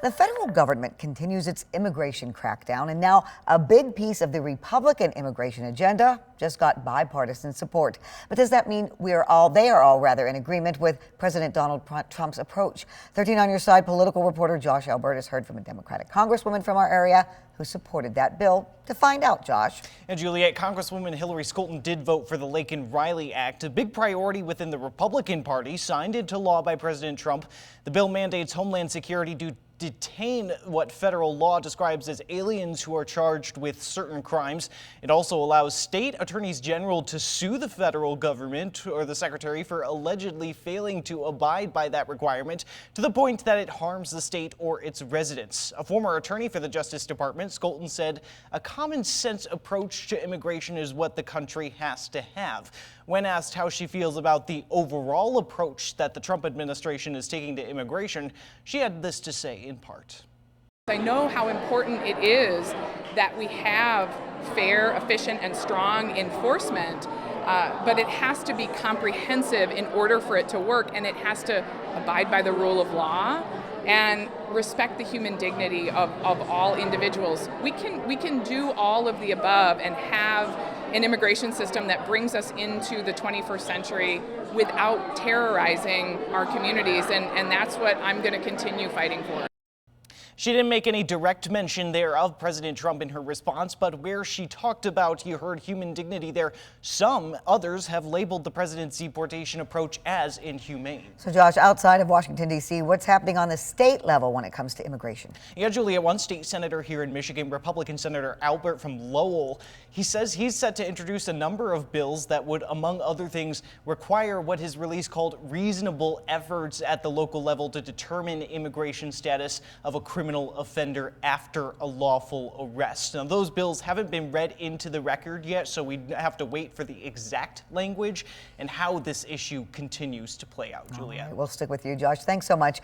The federal government continues its immigration crackdown, and now a big piece of the Republican immigration agenda just got bipartisan support. But does that mean they are all rather in agreement with President Donald Trump's approach? 13 on your side political reporter Josh Albert has heard from a Democratic congresswoman from our area who supported that bill. To find out, Josh. And Juliet, Congresswoman Hillary Scholten did vote for the Laken-Riley Act, a big priority within the Republican Party, signed into law by President Trump. The bill mandates Homeland Security to detain what federal law describes as aliens who are charged with certain crimes. It also allows state attorneys general to sue the federal government or the secretary for allegedly failing to abide by that requirement, to the point that it harms the state or its residents. A former attorney for the Justice Department, Scholten, said a common sense approach to immigration is what the country has to have. When asked how she feels about the overall approach that the Trump administration is taking to immigration, she had this to say in part. I know how important it is that we have fair, efficient, and strong enforcement, but it has to be comprehensive in order for it to work, and it has to abide by the rule of law and respect the human dignity of all individuals. We can do all of the above and have an immigration system that brings us into the 21st century without terrorizing our communities, and that's what I'm going to continue fighting for. She didn't make any direct mention there of President Trump in her response, but where she talked about, you heard human dignity there, others have labeled the president's deportation approach as inhumane. So Josh, outside of Washington, D.C., what's happening on the state level when it comes to immigration? Yeah, Julia, one state senator here in Michigan, Republican Senator Albert from Lowell, he says he's set to introduce a number of bills that would, among other things, require what his release called reasonable efforts at the local level to determine immigration status of a criminal offender after a lawful arrest. Now, those bills haven't been read into the record yet, so we have to wait for the exact language and how this issue continues to play out. Julia. All right, we'll stick with you, Josh. Thanks so much.